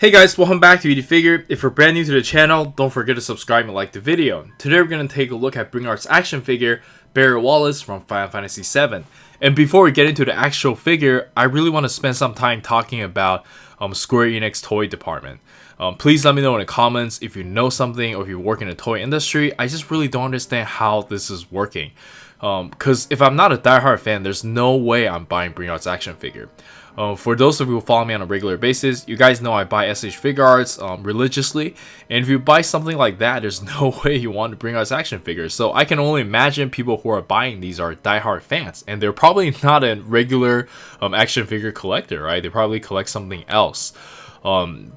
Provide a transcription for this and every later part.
Hey guys, welcome back to Eat Figure. If you're brand new to the channel, don't forget to subscribe and like the video. Today we're going to take a look at BringArt's action figure, Barrett Wallace from Final Fantasy VII. And before we get into the actual figure, I really want to spend some time talking about Square Enix toy department. Please let me know in the comments if you know something or if you work in the toy industry. I just really don't understand how this is working. Because if I'm not a diehard fan, there's no way I'm buying BringArt's action figure. For those of you who follow me on a regular basis, you guys know I buy SH Figuarts religiously, and if you buy something like that, there's no way you want to BringArt's action figures. So I can only imagine people who are buying these are diehard fans, and they're probably not a regular action figure collector, right? They probably collect something else.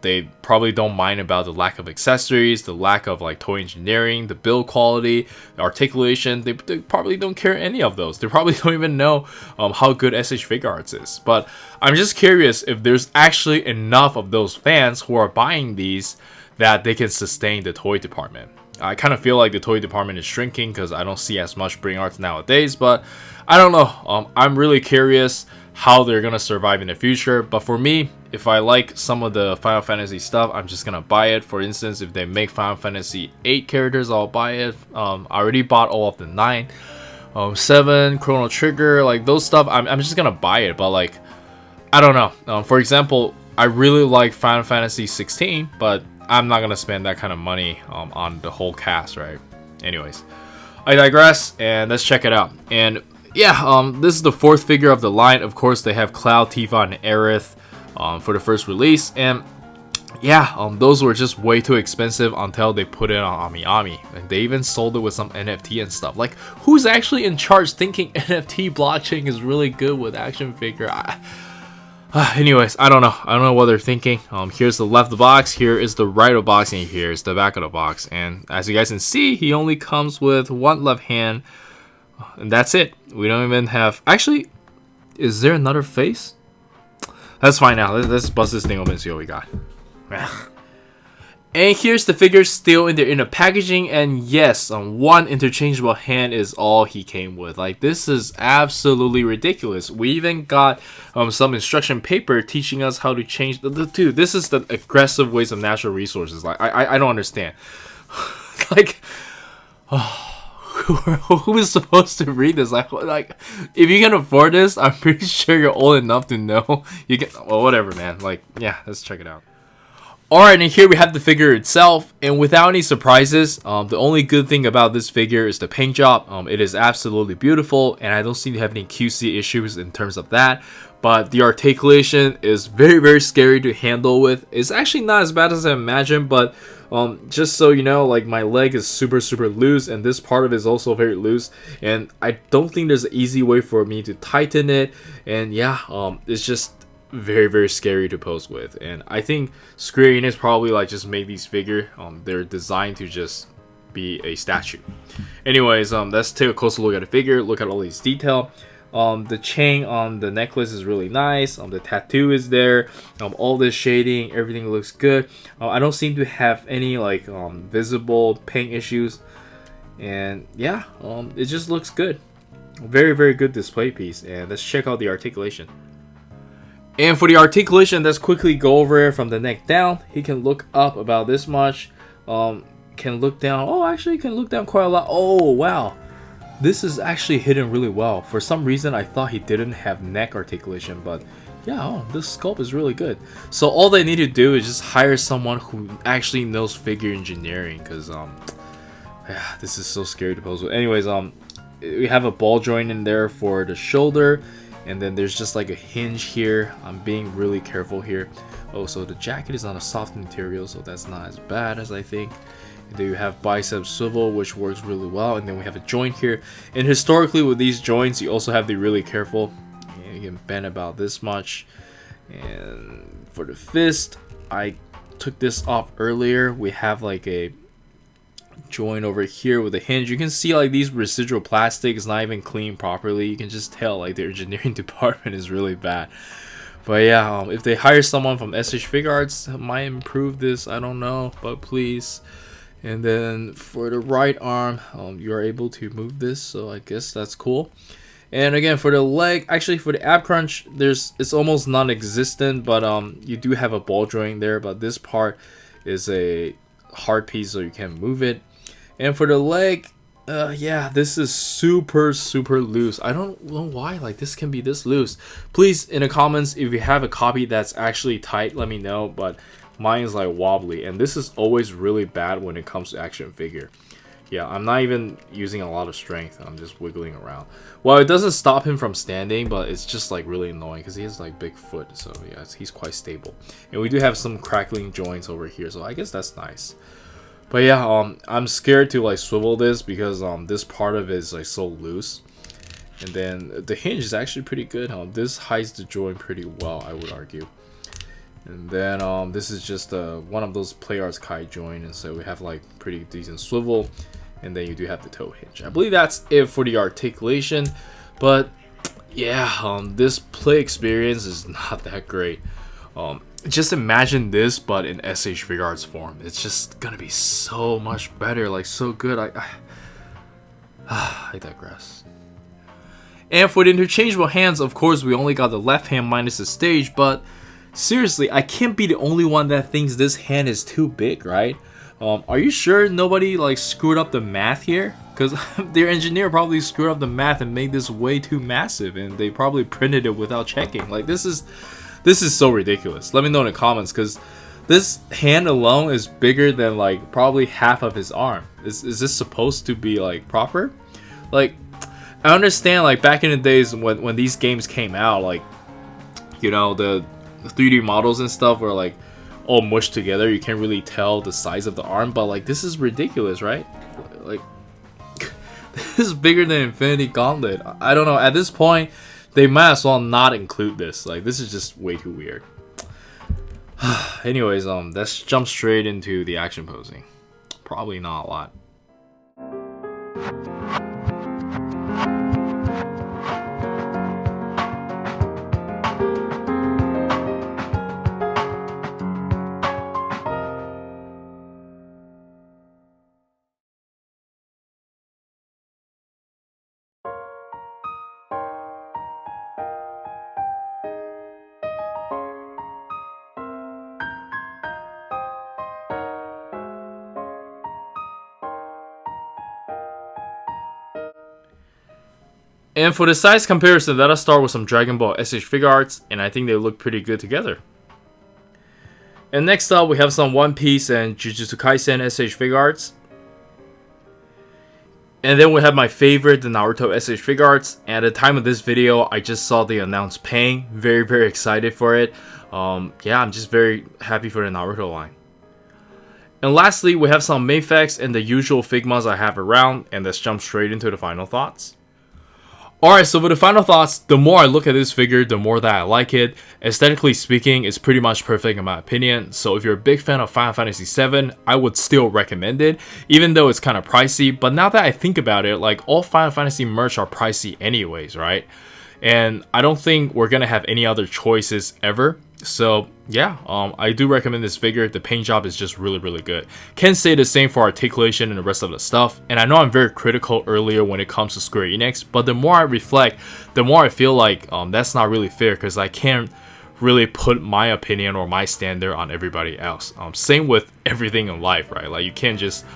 They probably don't mind about the lack of accessories, the lack of like toy engineering, the build quality, the articulation. They probably don't care any of those. They probably don't even know how good SH Figuarts is. But I'm just curious if there's actually enough of those fans who are buying these that they can sustain the toy department. I kind of feel like the toy department is shrinking because I don't see as much BringArts nowadays, but I don't know. I'm really curious how they're gonna survive in the future. But for me, if I like some of the Final Fantasy stuff, I'm just gonna buy it. For instance, if they make Final Fantasy 8 characters, I'll buy it. I already bought all of the 9, 7, Chrono Trigger, like those stuff. I'm just gonna buy it. But like, I don't know. For example, I really like Final Fantasy 16, but I'm not gonna spend that kind of money on the whole cast, right? Anyways, I digress, and let's check it out. And yeah, this is the 4th figure of the line. Of course, they have Cloud, Tifa, and Aerith for the first release. And yeah, those were just way too expensive until they put it on Amiami. And they even sold it with some NFT and stuff. Like, who's actually in charge thinking NFT blockchain is really good with action figure? Anyways, I don't know. I don't know what they're thinking. Here's the left of the box. Here is the right of the box. And here's the back of the box. And as you guys can see, he only comes with one left hand. And that's it. We don't even have... Actually, is there another face? Let's find out. Let's bust this thing open and see what we got. And here's the figure still in the packaging. And yes, one interchangeable hand is all he came with. Like, this is absolutely ridiculous. We even got some instruction paper teaching us how to change... Dude, this is the aggressive waste of natural resources. Like, I don't understand. Like... Who is supposed to read this? Like, if you can afford this, I'm pretty sure you're old enough to know you can. Well, whatever, man. Like, yeah, let's check it out. Alright, and here we have the figure itself, and without any surprises, the only good thing about this figure is the paint job. It is absolutely beautiful, and I don't seem to have any QC issues in terms of that. But the articulation is very, very scary to handle with. It's actually not as bad as I imagined, but just so you know, like, my leg is super, super loose, and this part of it is also very loose. And I don't think there's an easy way for me to tighten it. And yeah, it's just very, very scary to pose with. And I think Square Enix probably like just made these figure. They're designed to just be a statue. Anyways, let's take a closer look at the figure. Look at all these detail. The chain on the necklace is really nice. The tattoo is there. All this shading, everything looks good. I don't seem to have any like visible paint issues. And yeah, it just looks good. Very, very good display piece. And let's check out the articulation. And for the articulation, let's quickly go over it from the neck down. He can look up about this much. Can look down. Oh, actually, can look down quite a lot. Oh, wow. This is actually hidden really well. For some reason, I thought he didn't have neck articulation, but yeah, this sculpt is really good. So all they need to do is just hire someone who actually knows figure engineering, because yeah, this is so scary to pose with. Anyways, we have a ball joint in there for the shoulder, and then there's just like a hinge here. I'm being really careful here. Oh, so the jacket is on a soft material, so that's not as bad as I think. And then you have bicep swivel, which works really well, and then we have a joint here. And historically with these joints, you also have to be really careful. And you can bend about this much. And for the fist, I took this off earlier. We have like a joint over here with a hinge. You can see like these residual plastic is not even cleaned properly. You can just tell like the engineering department is really bad. But yeah, if they hire someone from SH Figuarts, it might improve this. I don't know, but please. And then for the right arm, you're able to move this, so I guess that's cool. And again, for the leg, actually for the ab crunch, it's almost non-existent, but you do have a ball joint there, but this part is a hard piece, so you can't move it. And for the leg, yeah, this is super loose. I don't know why like this can be this loose. Please in the comments, if you have a copy that's actually tight, let me know. But mine is like wobbly, and this is always really bad when it comes to action figure. Yeah, I'm not even using a lot of strength. I'm just wiggling around. Well, it doesn't stop him from standing, but it's just like really annoying because he has like big foot. So yeah, he's quite stable. And we do have some crackling joints over here, so I guess that's nice. But yeah, I'm scared to like swivel this because this part of it is like so loose. And then the hinge is actually pretty good. This hides the joint pretty well, I would argue. And then this is just one of those Play Arts Kai joint, and so we have like pretty decent swivel. And then you do have the toe hinge. I believe that's it for the articulation. But yeah, this play experience is not that great. Just imagine this, but in SH Figuarts form. It's just gonna be so much better, like so good. I digress. And for the interchangeable hands, of course, we only got the left hand minus the stage, but seriously, I can't be the only one that thinks this hand is too big, right? Are you sure nobody like screwed up the math here? Because their engineer probably screwed up the math and made this way too massive, and they probably printed it without checking. Like this is so ridiculous. Let me know in the comments, because this hand alone is bigger than like probably half of his arm. Is this supposed to be like proper? Like, I understand like back in the days when these games came out, like, you know, the 3D models and stuff were like all mushed together. You can't really tell the size of the arm, but like this is ridiculous, right? Like this is bigger than Infinity Gauntlet. I don't know, at this point they might as well not include this. Like this is just way too weird. Anyways, let's jump straight into the action posing. Probably not a lot. And for the size comparison, let us start with some Dragon Ball SH Figuarts, and I think they look pretty good together. And next up, we have some One Piece and Jujutsu Kaisen SH Figuarts. And then we have my favorite, the Naruto SH Figuarts. And at the time of this video, I just saw the announced Pain. Very excited for it. Yeah, I'm just very happy for the Naruto line. And lastly, we have some Mayfex and the usual Figmas I have around. And let's jump straight into the final thoughts. Alright, so for the final thoughts, the more I look at this figure, the more that I like it. Aesthetically speaking, it's pretty much perfect in my opinion. So if you're a big fan of Final Fantasy VII, I would still recommend it, even though it's kind of pricey. But now that I think about it, like all Final Fantasy merch are pricey anyways, right? And I don't think we're gonna have any other choices ever. So yeah, I do recommend this figure. The paint job is just really good. Can't say the same for articulation and the rest of the stuff. And I know I'm very critical earlier when it comes to Square Enix, but the more I reflect, the more I feel like that's not really fair, because I can't really put my opinion or my standard on everybody else. Same with everything in life, right? Like you can't just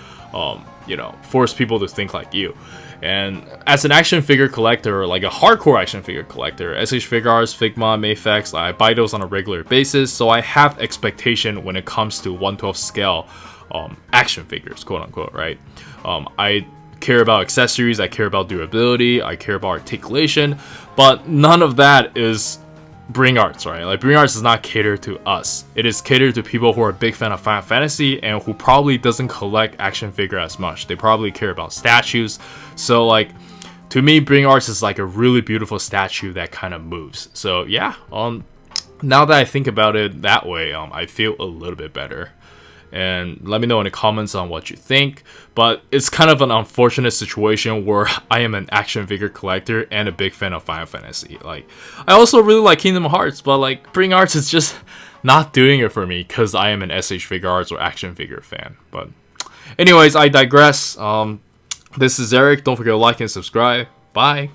you know, force people to think like you. And as an action figure collector, like a hardcore action figure collector, SH Figuarts, Figma, Mayfex, I buy those on a regular basis, so I have expectation when it comes to 1/12 scale action figures, quote unquote, right? I care about accessories, I care about durability, I care about articulation, but none of that is Bring Arts, right? Like Bring Arts does not cater to us. It is catered to people who are a big fan of Final Fantasy and who probably doesn't collect action figure as much. They probably care about statues. So like, to me, Bring Arts is like a really beautiful statue that kind of moves. So yeah, now that I think about it that way, I feel a little bit better. And let me know in the comments on what you think. But it's kind of an unfortunate situation where I am an action figure collector and a big fan of Final Fantasy. Like, I also really like Kingdom Hearts, but like Bring Arts is just not doing it for me because I am an SH Figuarts or action figure fan. But anyways, I digress. This is Eric. Don't forget to like and subscribe. Bye.